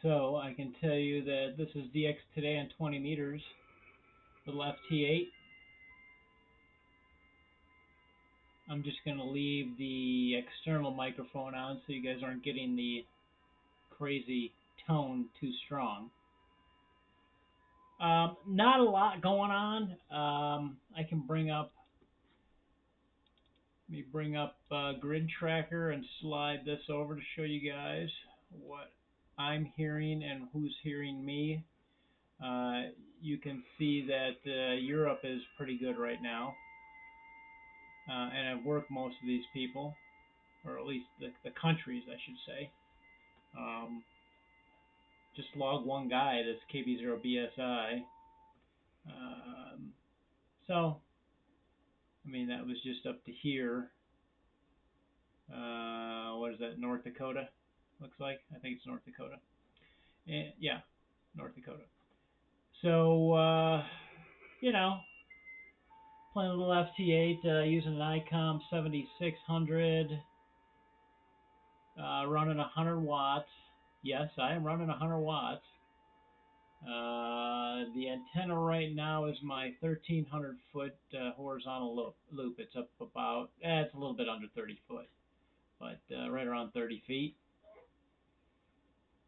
So I can tell you that this is DX today on 20 meters, little FT8. I'm just going to leave the external microphone on so you guys aren't getting the crazy tone too strong. Not a lot going on. I can let me bring up Grid Tracker and slide this over to show you guys what I'm hearing and who's hearing me. You can see that Europe is pretty good right now. And I've worked most of these people, or at least the countries, I should say. Um, just log one guy, this KB0BSI. Um, so, I mean, that was just up to here. What is that, North Dakota? Looks like. I think it's North Dakota. And, yeah, North Dakota. So, you know, playing a little FT8 using an ICOM 7600, running 100 watts. Yes, I am running 100 watts. The antenna right now is my 1,300 foot horizontal loop. It's up about, it's a little bit under 30 foot, but right around 30 feet.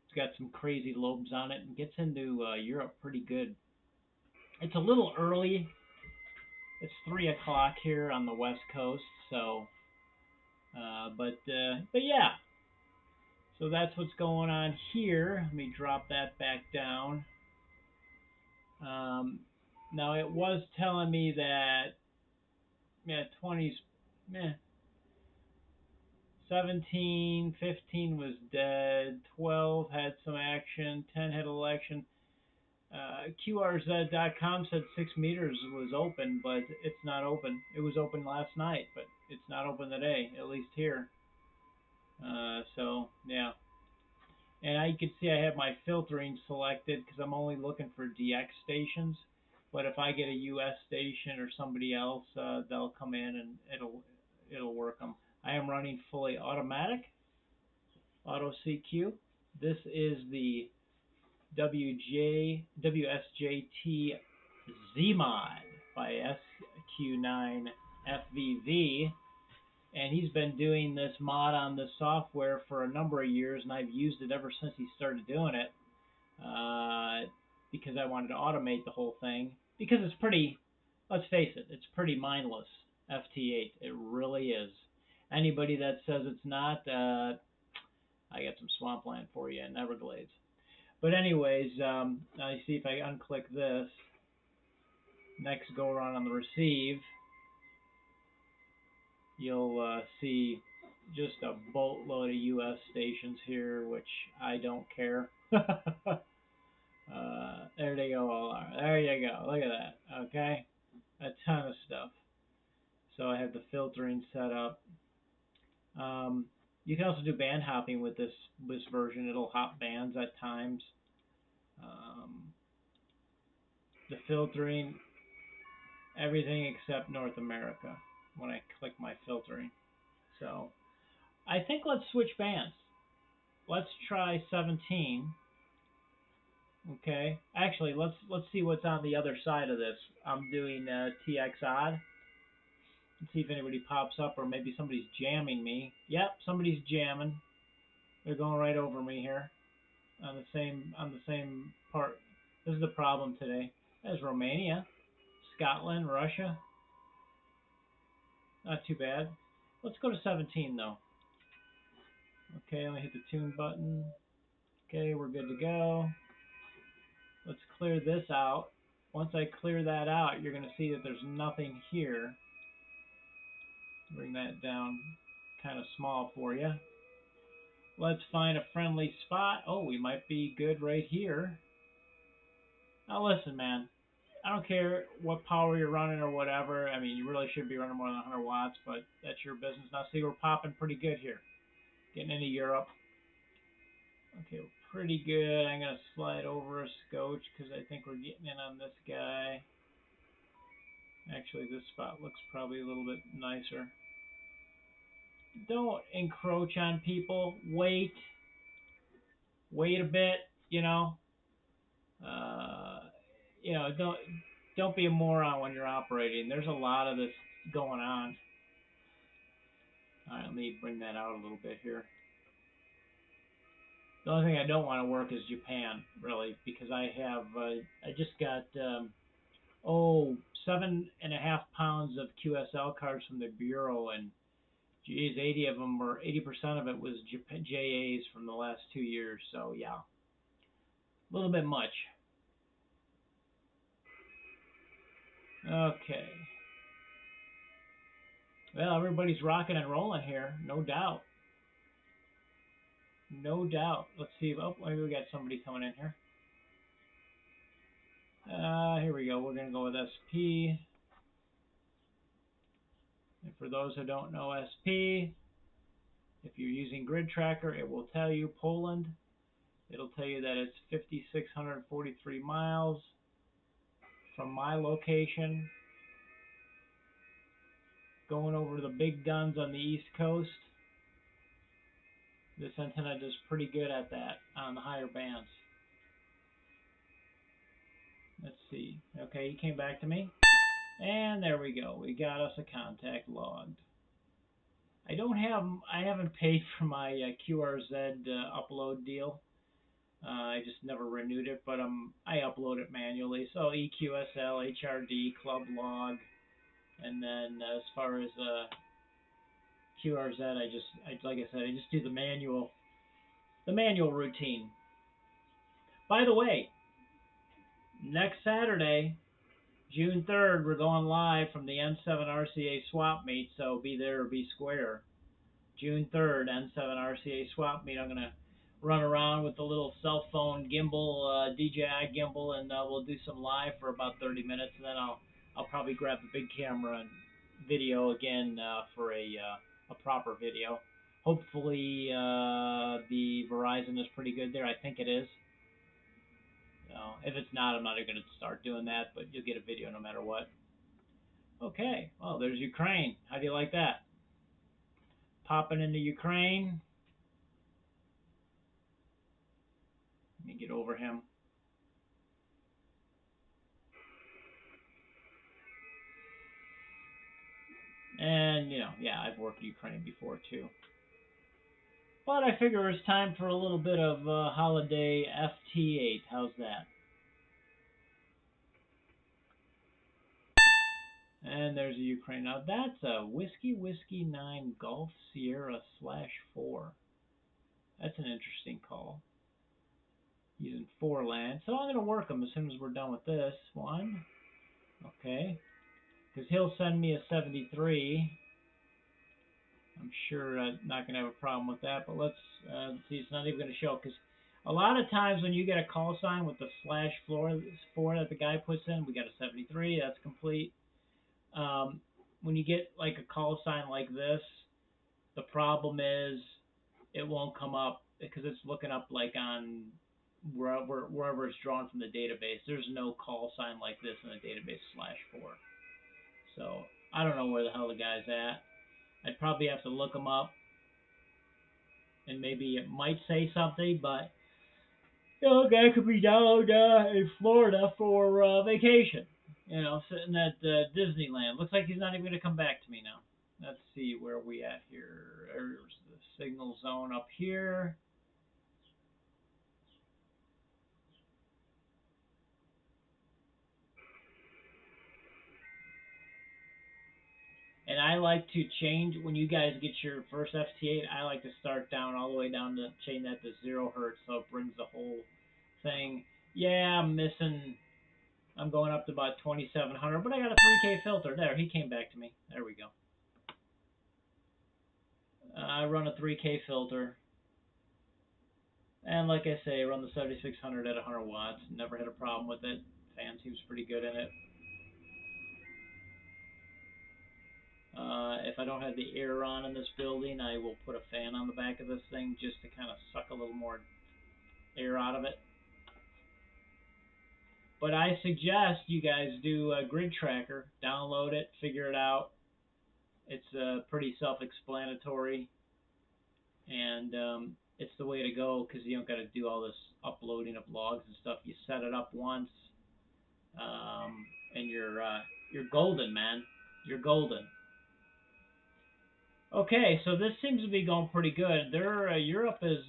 It's got some crazy lobes on it and gets into Europe pretty good. It's a little early. It's 3 o'clock here on the West Coast, so, but yeah. So that's what's going on here. Let me drop that back down. Now it was telling me that, yeah, 20s, meh. 17, 15 was dead, 12 had some action, 10 had election. QRZ.com said 6 meters was open, but it's not open. It was open last night, but it's not open today, at least here. So, yeah. And I could see I have my filtering selected because I'm only looking for DX stations. But if I get a US station or somebody else, they'll come in and it'll work them. I am running fully automatic, auto CQ. This is the WSJT Z-Mod by SQ9FVV. And he's been doing this mod on this software for a number of years, and I've used it ever since he started doing it, because I wanted to automate the whole thing. Because it's pretty, let's face it, it's pretty mindless, FT8. It really is. Anybody that says it's not, I got some swampland for you in Everglades. But anyways, I see if I unclick this, next go around on the receive, you'll see just a boatload of US stations here, which I don't care. There they go, all are. There you go. Look at that. Okay, a ton of stuff. So I have the filtering set up. You can also do band hopping with this version. It'll hop bands at times. The filtering, everything except North America when I click my filtering. So I think let's switch bands. Let's try 17. Okay. Actually, let's see what's on the other side of this. I'm doing TX odd. Let's see if anybody pops up, or maybe somebody's jamming me. Yep, somebody's jamming. They're going right over me here on the same part. This is the problem today. There's Romania, Scotland, Russia. Not too bad. Let's go to 17 though. Okay, let me hit the tune button. Okay, we're good to go. Let's clear this out. Once I clear that out, you're going to see that there's nothing here. Bring that down kind of small for you. Let's find a friendly spot. Oh, we might be good right here. Now listen, man. I don't care what power you're running or whatever. I mean, you really should be running more than 100 watts, but that's your business. Now see, we're popping pretty good here. Getting into Europe. Okay, we're pretty good. I'm going to slide over a scotch because I think we're getting in on this guy. Actually, this spot looks probably a little bit nicer. Don't encroach on people. Wait a bit. you know, uh, don't be a moron when you're operating. There's a lot of this going on. All right, let me bring that out a little bit here. The only thing I don't want to work is Japan, really, because I just got 7.5 pounds of QSL cards from the bureau, and geez, 80% of it was JAs from the last 2 years. So yeah, a little bit much. Okay. Well, everybody's rocking and rolling here, no doubt. No doubt. Let's see. Oh, maybe we got somebody coming in here. Here we go. We're going to go with SP. And for those who don't know SP, if you're using Grid Tracker, it will tell you Poland. It'll tell you that it's 5,643 miles from my location, going over the big guns on the East Coast. This antenna does pretty good at that on the higher bands. Let's see. Okay, he came back to me. And there we go. We got us a contact logged. I haven't paid for my QRZ upload deal. I just never renewed it, but I upload it manually. So EQSL, HRD, club log, and then as far as QRZ, like I said, I just do the manual routine. By the way, next Saturday, June 3rd, we're going live from the N7 RCA swap meet, so be there or be square. June 3rd, N7 RCA swap meet. I'm going to run around with the little cell phone gimbal, DJI gimbal, and we'll do some live for about 30 minutes, and then I'll probably grab the big camera and video again for a proper video. Hopefully the Verizon is pretty good there. I think it is. So if it's not, I'm not going to start doing that, but you'll get a video no matter what. Okay, well, there's Ukraine. How do you like that? Popping into Ukraine. Let me get over him. And, yeah, I've worked Ukraine before too. But I figure it's time for a little bit of holiday FT8. How's that? And there's a Ukraine. Now that's a Whiskey 9 Golf Sierra /4. That's an interesting call. Using 4 land. So I'm going to work them as soon as we're done with this one. Okay. Because he'll send me a 73. I'm sure not going to have a problem with that. But let's see. It's not even going to show. Because a lot of times when you get a call sign with the /4 that the guy puts in, we got a 73. That's complete. When you get like a call sign like this, the problem is it won't come up because it's looking up like on wherever it's drawn from the database. There's no call sign like this in the database /4. So I don't know where the hell the guy's at. I'd probably have to look him up, and maybe it might say something, but guy could be down in Florida for vacation. Sitting at Disneyland. Looks like he's not even going to come back to me now. Let's see where we at here. There's the signal zone up here. And I like to change, when you guys get your first FT8, I like to start down all the way down to chain that to 0 hertz, so it brings the whole thing. Yeah, I'm going up to about 2700, but I got a 3K filter. There, he came back to me. There we go. I run a 3K filter. And like I say, I run the 7600 at 100 watts. Never had a problem with it. Fan seems pretty good in it. If I don't have the air on in this building, I will put a fan on the back of this thing just to kind of suck a little more air out of it. But I suggest you guys do a Grid Tracker. Download it, figure it out. It's pretty self-explanatory. And it's the way to go because you don't got to do all this uploading of logs and stuff. You set it up once, and you're golden, man. You're golden. Okay, so this seems to be going pretty good. Europe is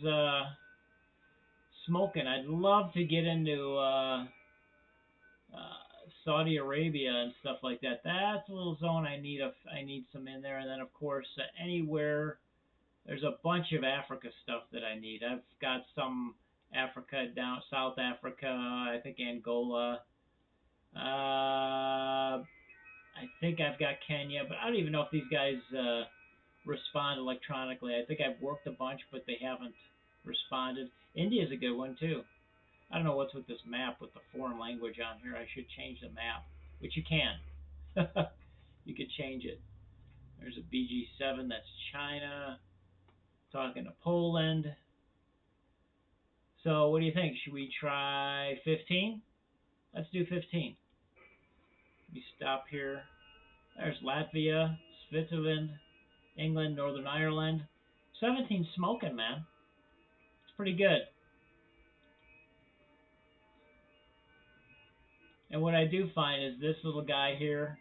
smoking. I'd love to get into Saudi Arabia and stuff like that. That's a little zone I need some in there, and then of course anywhere. There's a bunch of Africa stuff that I need. I've got some Africa down South Africa. I think Angola. I think I've got Kenya, but I don't even know if these guys respond electronically. I think I've worked a bunch, but they haven't responded. India's a good one too. I don't know what's with this map with the foreign language on here. I should change the map, which you can. You could change it. There's a BG7. That's China. Talking to Poland. So what do you think? Should we try 15? Let's do 15. Let me stop here. There's Latvia, Switzerland, England, Northern Ireland. 17 smoking, man. It's pretty good. And what I do find is this little guy here,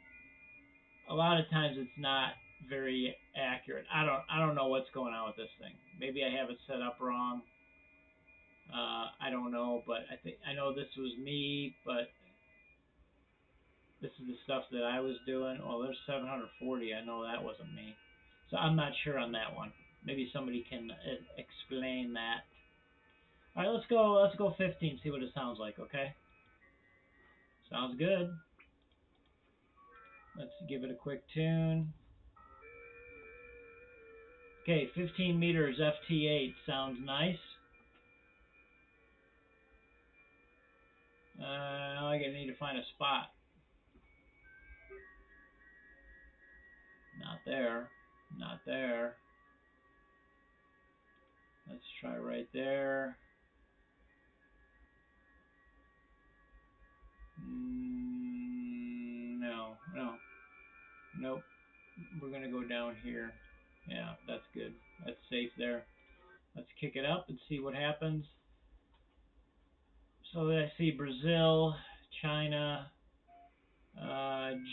a lot of times it's not very accurate. I don't know what's going on with this thing. Maybe I have it set up wrong. I don't know, but I know this was me, but this is the stuff that I was doing. Oh, there's 740. I know that wasn't me. So I'm not sure on that one. Maybe somebody can explain that. All right, let's go 15. See what it sounds like. Okay. Sounds good. Let's give it a quick tune. Okay, 15 meters FT8 sounds nice. I need to find a spot. Not there. Not there. Let's try right there. No, no, nope. We're gonna go down here. Yeah, that's good. That's safe there. Let's kick it up and see what happens. So I see Brazil, China,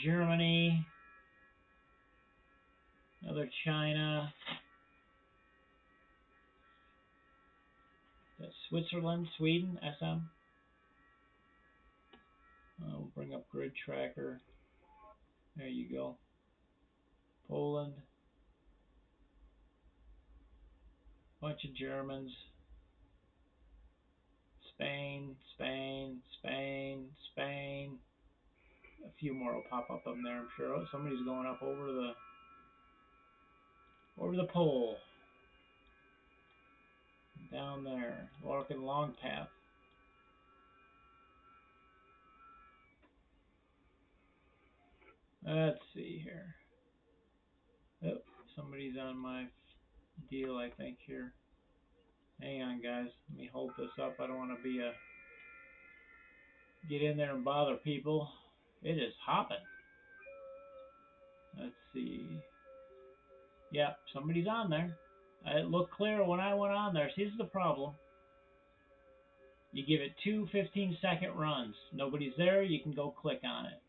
Germany, another China. That's Switzerland, Sweden, SM. We'll bring up grid tracker. There you go. Poland. Bunch of Germans. Spain, Spain, Spain, Spain. A few more will pop up there, I'm sure. Oh, somebody's going up over the pole. Down there, walking long path. Let's see here. Oh, somebody's on my deal, I think, here. Hang on, guys. Let me hold this up. I don't want to be get in there and bother people. It is hopping. Let's see. Yep, somebody's on there. It looked clear when I went on there. See, this is the problem. You give it two 15-second runs. Nobody's there, you can go click on it.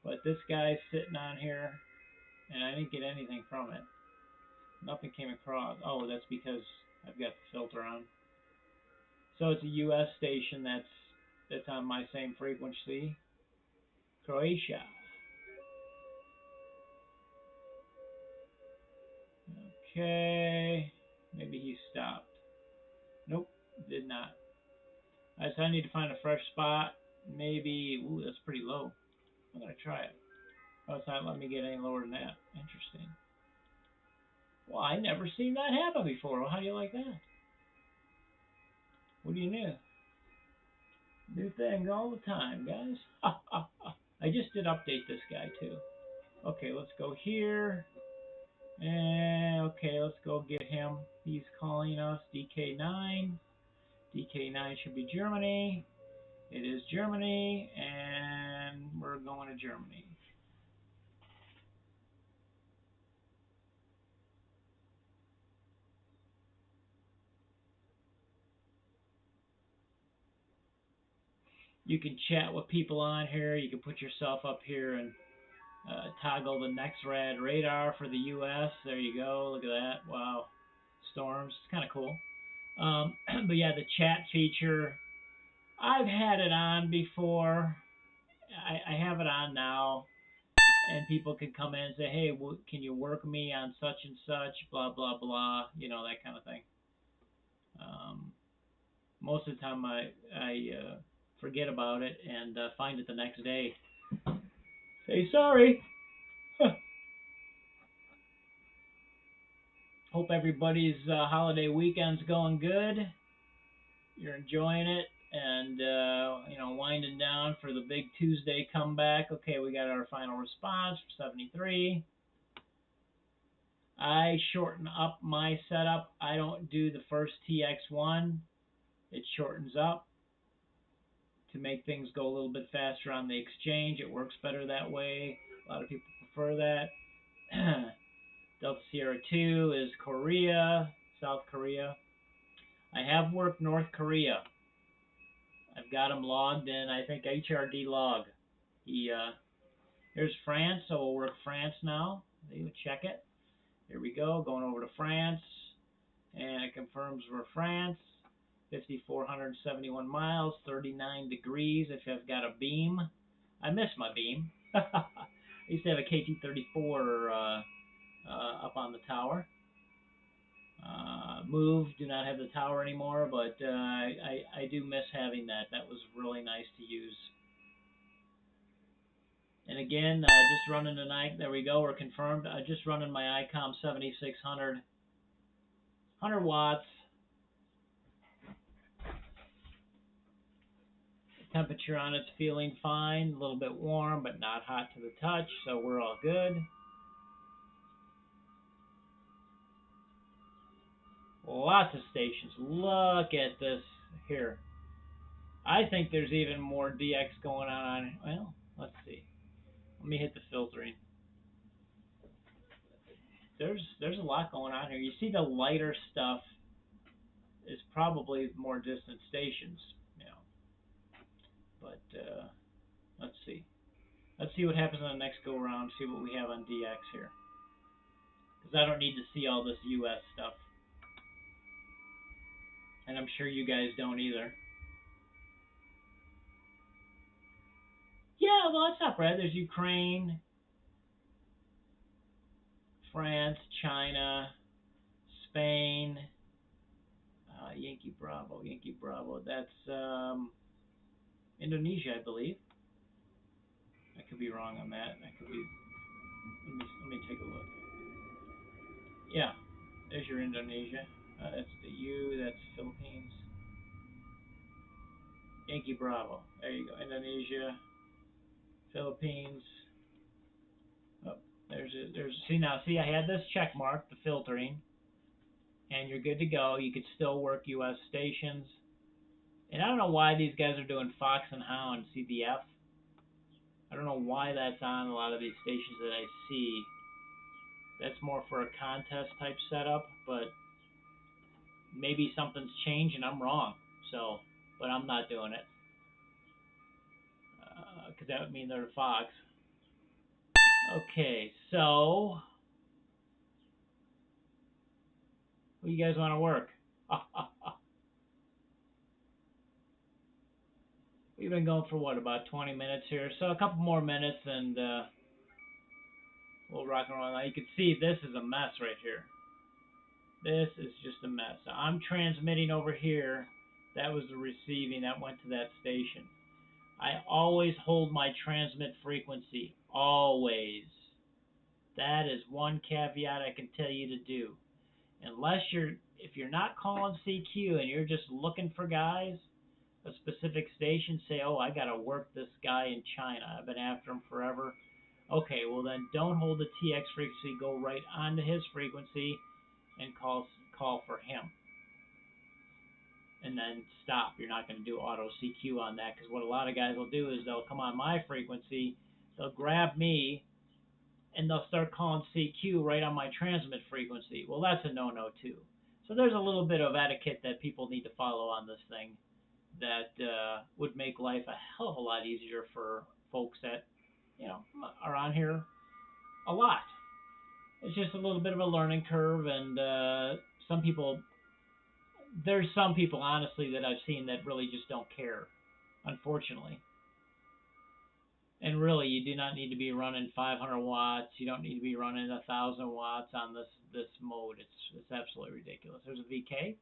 But this guy's sitting on here, and I didn't get anything from it. Nothing came across. Oh, that's because I've got the filter on. So it's a U.S. station that's on my same frequency. Croatia. Okay. Maybe he stopped. Nope, did not. So I need to find a fresh spot. Maybe. Ooh, that's pretty low. I'm going to try it. Oh, it's not letting me get any lower than that. Interesting. Well, I never seen that happen before. Well, how do you like that? What do you know? New things all the time, guys. I just did update this guy too. Okay, let's go here. And okay, let's go get him. He's calling us DK9. DK9 should be Germany. It is Germany, and we're going to Germany. You can chat with people on here. You can put yourself up here and toggle the next rad radar for the U.S. There you go. Look at that. Wow. Storms. It's kind of cool. But yeah, the chat feature, I've had it on before. I have it on now, and people can come in and say, hey, can you work me on such and such, blah, blah, blah, that kind of thing. Most of the time I forget about it and find it the next day. Say sorry. Hope everybody's holiday weekend's going good. You're enjoying it and winding down for the big Tuesday comeback. Okay, we got our final response for 73. I shorten up my setup. I don't do the first TX1. It shortens up to make things go a little bit faster on the exchange. It works better that way. A lot of people prefer that. Delta Sierra 2 is Korea, South Korea. I have worked North Korea. I've got them logged in, I think, HRD log. Here's France, so we'll work France now. You check it. Here we go, going over to France. And it confirms we're France. 5,471 miles, 39 degrees if I've got a beam. I miss my beam. I used to have a KT-34 up on the tower. Do not have the tower anymore, but I do miss having that. That was really nice to use. And again, just running tonight. There we go. We're confirmed. Just running my ICOM 7600, 100 watts. Temperature on it's feeling fine. A little bit warm, but not hot to the touch. So we're all good. Lots of stations. Look at this here. I think there's even more DX going on. Well, let's see. Let me hit the filtering. There's a lot going on here. You see the lighter stuff is probably more distant stations, But let's see. Let's see what happens on the next go around. See what we have on DX here. Because I don't need to see all this US stuff. And I'm sure you guys don't either. Yeah, well, that's not bad. There's Ukraine, France, China, Spain, Yankee Bravo. That's Indonesia, I believe. I could be wrong on that. I could be. Let me take a look. Yeah, there's your Indonesia. That's the U. That's Philippines. Yankee Bravo. There you go. Indonesia, Philippines. Oh, there's. See, I had this check mark, the filtering, and you're good to go. You could still work U.S. stations. And I don't know why these guys are doing Fox and Hound CBF. I don't know why that's on a lot of these stations that I see. That's more for a contest type setup, but maybe something's changed and I'm wrong. So, but I'm not doing it because that would mean they're Fox. Okay, so what do you guys want to work? We've been going for what, about 20 minutes here, so a couple more minutes and we'll rock and roll. Now you can see this is a mess right here. This is just a mess. So I'm transmitting over here. That was the receiving. That went to that station. I always hold my transmit frequency. Always. That is one caveat I can tell you to do. If you're not calling CQ and you're just looking for guys, a specific station, say, oh, I got to work this guy in China. I've been after him forever. Okay, well then don't hold the TX frequency. Go right onto his frequency and call for him. And then stop. You're not going to do auto CQ on that because what a lot of guys will do is they'll come on my frequency, they'll grab me, and they'll start calling CQ right on my transmit frequency. Well, that's a no-no too. So there's a little bit of etiquette that people need to follow on this thing. that would make life a hell of a lot easier for folks that, are on here a lot. It's just a little bit of a learning curve, and some people, there's some people, honestly, that I've seen that really just don't care, unfortunately. And really, you do not need to be running 500 watts. You don't need to be running 1,000 watts on this mode. It's absolutely ridiculous. There's a VK.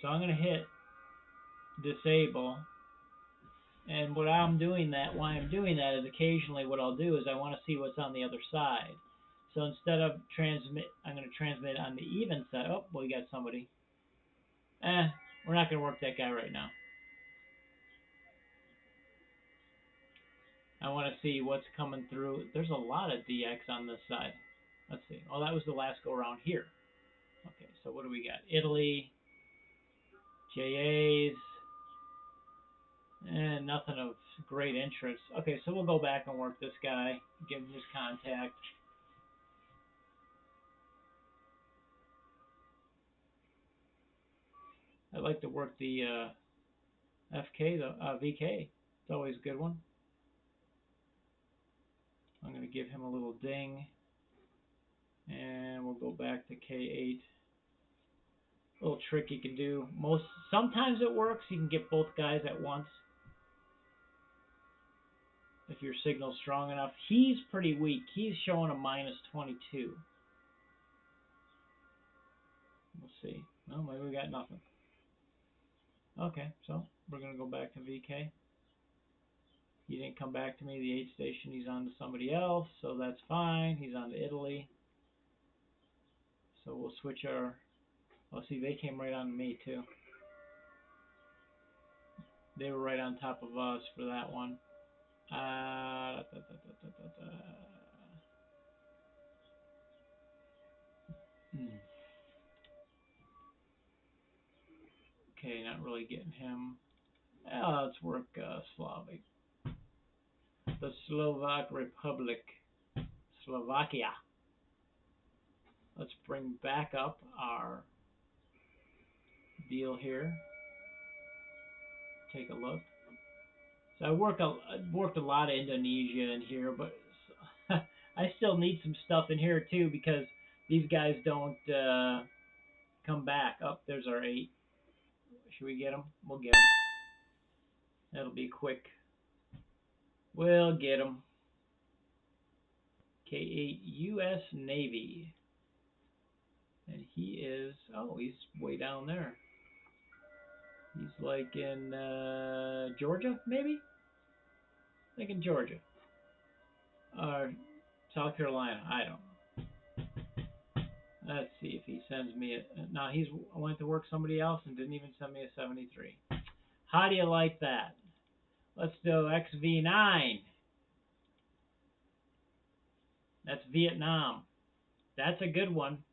So I'm going to hit disable. And why I'm doing that is occasionally what I'll do is I want to see what's on the other side. So instead of transmit, I'm going to transmit on the even side. Oh, we got somebody. We're not going to work that guy right now. I want to see what's coming through. There's a lot of DX on this side. Let's see. Oh, that was the last go around here. Okay, so what do we got? Italy, JAs, and nothing of great interest. Okay, so we'll go back and work this guy, give him his contact. I like to work the VK. It's always a good one. I'm going to give him a little ding, and we'll go back to K8. A little trick you can do. Sometimes it works. You can get both guys at once if your signal's strong enough. He's pretty weak. He's showing a -22. We'll see. Well, maybe we got nothing. Okay, so we're going to go back to VK. He didn't come back to me. The 8 station, he's on to somebody else, so that's fine. He's on to Italy. So we'll switch our... Oh, see, they came right on to me, too. They were right on top of us for that one. Okay, not really getting him. Let's work Slavic. The Slovak Republic. Slovakia. Let's bring back up our deal here. Take a look. So I worked a lot of Indonesia in here, but I still need some stuff in here too because these guys don't come back. Oh, there's our 8. Should we get them? We'll get them. That'll be quick. We'll get them. K8 U.S. Navy. And he is, he's way down there. He's like in Georgia, maybe? I think in Georgia. Or South Carolina, I don't know. Let's see if he sends me a... No, I went to work somebody else and didn't even send me a 73. How do you like that? Let's do XV9. That's Vietnam. That's a good one.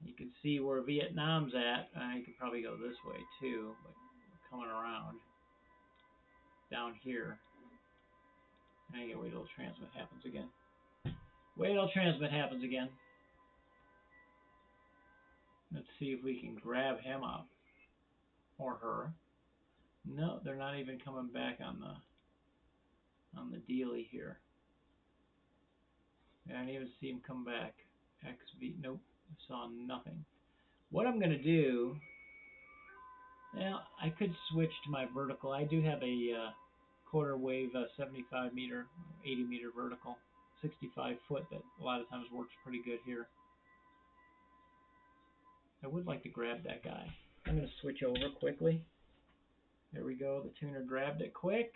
You can see where Vietnam's at. You could probably go this way too, but coming around down here. I gotta wait till transmit happens again. Wait till transmit happens again. Let's see if we can grab him up or her. No, they're not even coming back on the dealie here. I didn't even see him come back. XV, nope, saw nothing. What I'm gonna do, well, I could switch to my vertical. I do have a quarter wave 75 meter, 80 meter vertical, 65 foot that a lot of times works pretty good here. I would like to grab that guy. I'm going to switch over quickly. There we go. The tuner grabbed it quick.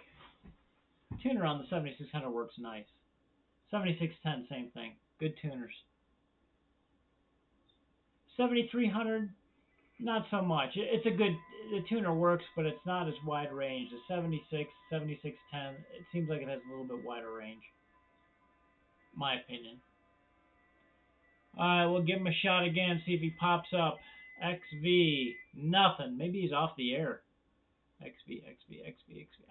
Tuner on the 7600 works nice. 7610, same thing. Good tuners. 7300, not so much. It's a good, the tuner works, but it's not as wide range. The 7610, it seems like it has a little bit wider range. My opinion. Alright, we'll give him a shot again, see if he pops up. XV, nothing. Maybe he's off the air. XV.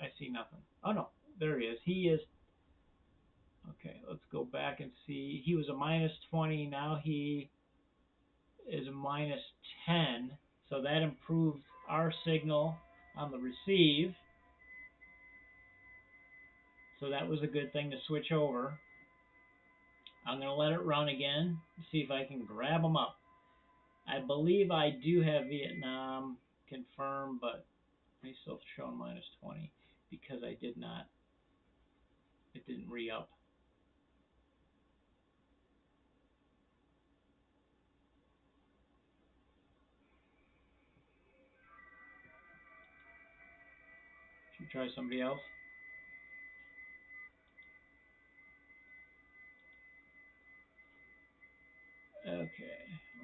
I see nothing. Oh no, there he is. He is. Okay, let's go back and see. He was a minus 20. Now he is a minus 10. So that improved our signal on the receive. So that was a good thing to switch over. I'm going to let it run again, see if I can grab them up. I believe I do have Vietnam confirmed, but he's still showing minus 20 because I did not, it didn't re-up. Should we try somebody else? Okay,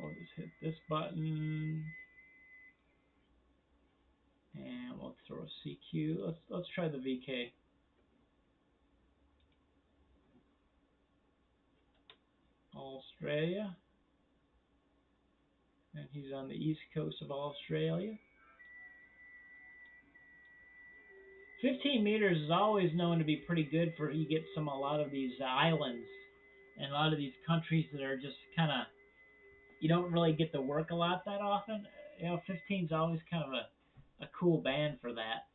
we'll just hit this button, and we'll throw a CQ. Let's try the VK. Australia, and he's on the east coast of Australia. 15 meters is always known to be pretty good for you get a lot of these islands and a lot of these countries that are just kind of, you don't really get to work a lot that often. 15 is always kind of a cool band for that.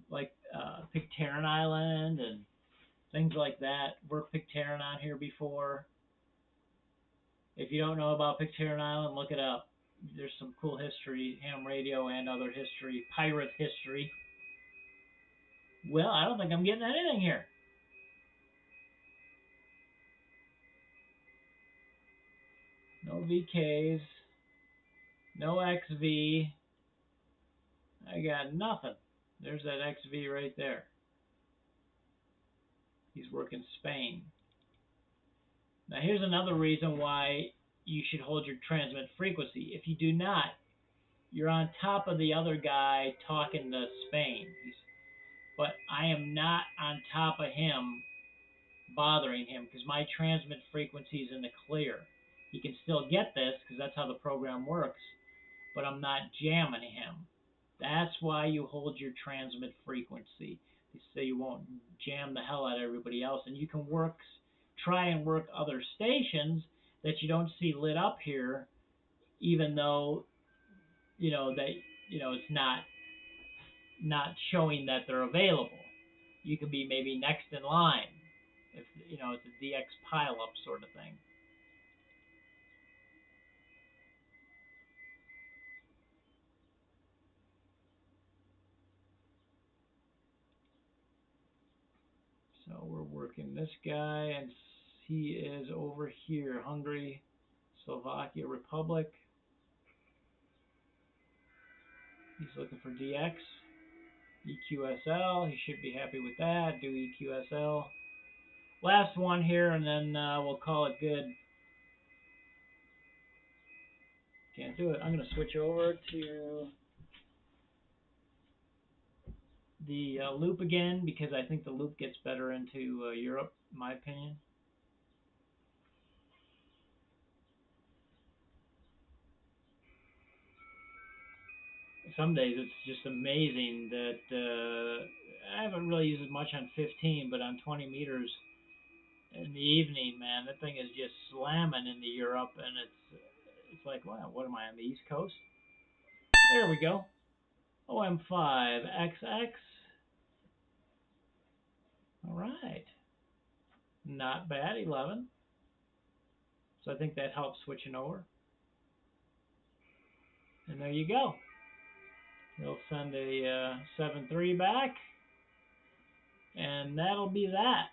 Like Pitcairn Island and things like that. Worked Pitcairn on here before. If you don't know about Pitcairn Island, look it up. There's some cool history, ham radio and other history, pirate history. Well, I don't think I'm getting anything here. No VKs, no XV. I got nothing. There's that XV right there. He's working Spain. Now here's another reason why you should hold your transmit frequency. If you do not, you're on top of the other guy talking to Spain. But I am not on top of him, bothering him, because my transmit frequency is in the clear. He can still get this because that's how the program works, but I'm not jamming him. That's why you hold your transmit frequency, so you won't jam the hell out of everybody else. And you can try and work other stations that you don't see lit up here, even though it's not showing that they're available. You could be maybe next in line if it's a DX pileup sort of thing. So we're working this guy, and he is over here, Hungary, Slovakia Republic. He's looking for DX, EQSL. He should be happy with that. Do EQSL. Last one here, and then we'll call it good. Can't do it. I'm going to switch over to the loop again because I think the loop gets better into Europe, in my opinion. Some days it's just amazing that I haven't really used it much on 15, but on 20 meters in the evening, man, that thing is just slamming into Europe, and it's like, wow, what am I on the East Coast? There we go. OM5XX. All right. Not bad, 11. So I think that helps switching over. And there you go. They'll send a 7.3 back, and that'll be that.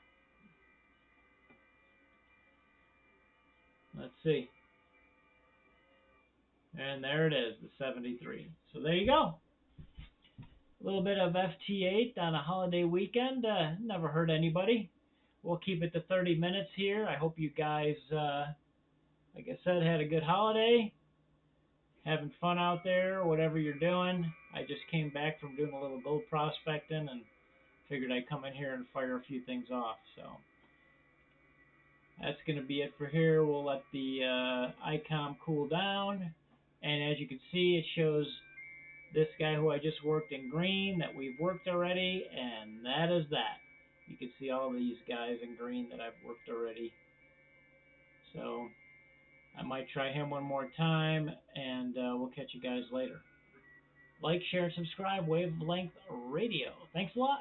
Let's see. And there it is, the 73. So there you go. A little bit of FT8 on a holiday weekend. Never hurt anybody. We'll keep it to 30 minutes here. I hope you guys, like I said, had a good holiday. Having fun out there, whatever you're doing. I just came back from doing a little gold prospecting and figured I'd come in here and fire a few things off. So that's going to be it for here. We'll let the ICOM cool down. And as you can see, it shows this guy who I just worked in green that we've worked already, and that is that. You can see all these guys in green that I've worked already. So I might try him one more time, and we'll catch you guys later. Like, share, and subscribe. Wavelength Radio. Thanks a lot.